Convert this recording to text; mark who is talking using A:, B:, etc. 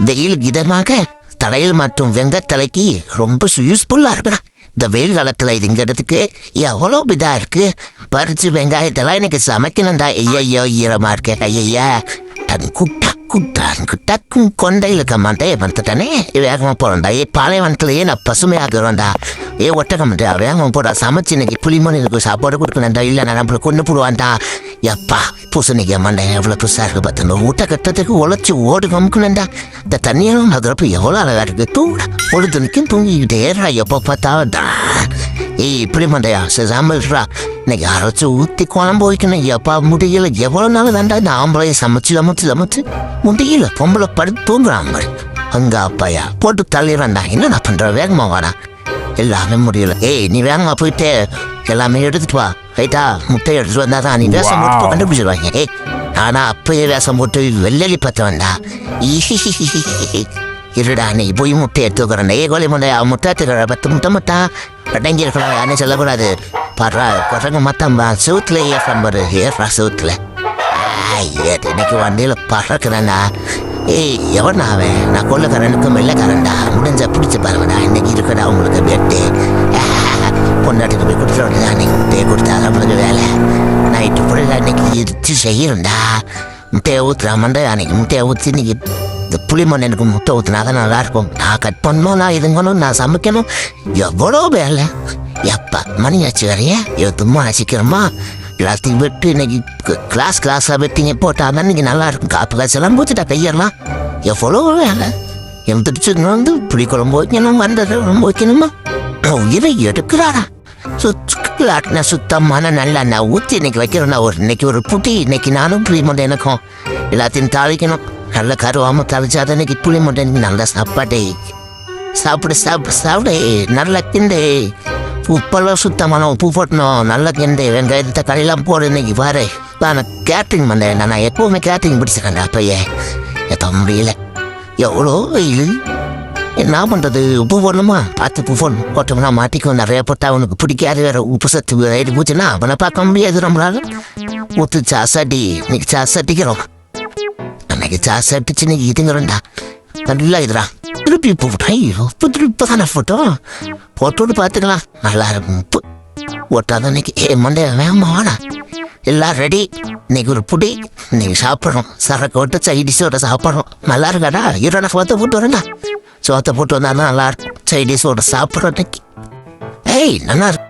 A: வெயில் இதமாக தலையில் மற்றும் வெங்கத்தலைக்கு ரொம்ப யூஸ்ஃபுல்லா இருக்குடா. இந்த வெயில் காலத்துல இதுங்கிறதுக்கு எவ்வளோ இதா இருக்கு. பறிச்சு வெங்காயத்தெல்லாம் எனக்கு சமைக்கணும்டா. ஐயோ ஈரமா இருக்கு. ஐயா டக்கும் கொண்டையில் இருக்க மாட்டேன் வந்துட்டானே வேகமா போறேன்டா. பாலைவனத்திலேயே நான் பசுமையாகிறேன்டா. ஒட்டகம்டா வேகமா போடா. சமைச்சு இன்னைக்கு புளிமணிக்கு சாப்பாடு கொடுக்கணும்டா. இல்லை நான் நம்மளை கொண்டு போடுவான்டா. எப்பா பூசணிக்க மாட்டேன் எவ்வளோ புதுசாக இருக்கு பார்த்தா. ஊட்ட கட்டத்துக்கு உழைச்சி ஓடு கமுக்கணும்டா. இந்த தண்ணியெல்லாம் நகரப்ப எவ்வளோ அழகா இருக்கு. தூங்கடா பொழுது நிற்கும் தூங்கிக்கிட்டே ஏறா. எப்போ பார்த்தாவா இப்படி மண்டையா சாம்பிள்ரா. இன்னைக்கு அரைச்சி ஊற்றி குழம்பு வைக்கணும். எப்பா முடியல. எவ்வளோ நாள் வேண்டா இந்த ஆம்பளையை சமைச்சு முடியல. பொம்பளை படுத்து தூங்குறான் மாதிரி. அங்க அப்பாயா போட்டு தள்ளிடுறான்டா. என்ன பண்ற வேகமா வாடா. எல்லாமே முடியல. நீ வேகமா போயிட்டு எல்லாமே எடுத்துட்டு வா. ரைட்டா முட்டை எடுத்துட்டு வந்தாதான் நீ வேஷம் போட்டு கண்டுபிடிச்சிருவாங்க. ஆனா அப்பயே வேஷம் போட்டு வெள்ளலி பார்த்தவன்டா. இருடா நீ போய் முட்டை எடுத்துக்கிறேன். கோழி முட்டை முட்டை எடுத்துக்கிற 10 முட்டை அடங்கி இருக்கலாம். யானே சொல்லக்கூடாது. பாடுறா குரங்கு மத்தம்பா சவுத்துல ஏறாம்பரு ஏறா சவுத்துல. இன்னைக்கு வண்டியில பறக்கிறேன்டா. எவனா அவன்? நான் கொள்ளக்காரனுக்கும் வெள்ளைக்காரன்டா. முடிஞ்ச பிடிச்சி பாருங்கடா. இன்னைக்கு இருக்கடா உங்களுக்கு பெட்டு. பொண்டாட்டுக்கு போய் கொடுத்துருவாங்க. அன்னைக்கு முட்டையை கொடுத்தா நம்மளுக்கு வேலை. நைட்டு ஃபுல்லாக இன்னைக்கு இடிச்சு செய்யணும்டா. முட்டையை ஊற்றுறா மண்டை. அன்னைக்கு முட்டையை ஊற்றி இன்னைக்கு இந்த புளிமண் எனக்கு முட்டை ஊற்றினா தான் நல்லாயிருக்கும். நான் கட் பண்ணணும், நான் இதுங்கணும், நான் சமைக்கணும். எவ்வளோ வேலை. எப்பா மணி ஆச்சு வேறையே. தும்மா சீக்கிரமா எல்லாத்தையும் விட்டு இன்னைக்கு கிளாஸாக வெட்டிங்க போட்டால் தான் இன்னைக்கு நல்லா இருக்கும். காப்பு காய்ச்சலாம் போச்சுட்டா கையெல்லாம். எவ்வளோ வேலை. எழுந்திரிச்சு வந்து புளி குழம்பு வைக்கணும், வந்தது குழம்பு வைக்கணுமா. உயிரை எடுக்கிறாரா. சுத்தமான நல்லா நான் ஊற்றி இன்னைக்கு வைக்கிறேன்னா இன்னைக்கு ஒரு புட்டி. இன்னைக்கு நானும் புளி மண்டை எனக்கும் எல்லாத்தையும் தாளிக்கணும். நல்ல கருவாமல் தாளிச்சாதான் இன்னைக்கு புளி மண்டை இன்னைக்கு நல்லா சாப்பாடு. சாப்பிடு நல்லா கிண்டு. உப்பெல்லாம் சுத்தமான உப்பு போட்டணும். நல்லா கிண்டு. வெங்காயத்தை கடையெல்லாம் போடு. இன்னைக்கு பாரு நான் கேட்ரிங் பண்ணேன். நான் எப்போவுமே கேட்ரிங் பிடிச்சிருக்கேன். அப்பயே எப்போ முடியல. எவ்வளோ வெயில். என்ன பண்ணுறது. உப்பு போடணுமா? பார்த்து உப்பு போடணும். போட்டோம்னா மாட்டிக்கும். நிறைய போட்டா அவனுக்கு பிடிக்காது. வேற உப்பு சத்து ரைட்டு போச்சுன்னா அவனை பார்க்க முடியாது. நம்மளால ஊற்று சாசாட்டி இன்னைக்கு சாசாட்டிக்கிறோம். அன்னைக்கு சாசாட்டிச்சு இன்னைக்கு இதுங்கிறோம்டா. நல்லா இதுடா. திருப்பி உப்பு போட்டோம். உப்பு திருப்பி தானே போட்டோம். போட்டோன்னு பார்த்துக்கலாம். நல்லா இருக்கும் உப்பு போட்டாதான் இன்னைக்கு. மண்டே வேகமா வாடா. எல்லாம் ரெடி. இன்னைக்கு ஒரு புடி. இன்னைக்கு சாப்பிட்றோம். சரக்கு விட்டு சைடிஸோட சாப்பிட்றோம். நல்லா இருக்காடா. இருடா சோத்தை போட்டு வரேன்டா. சோத்தை போட்டு வந்தா நல்லா இருக்கும். சைடிஸோட சாப்பிட்றோம் இன்னைக்கு. நல்லா இருக்கு.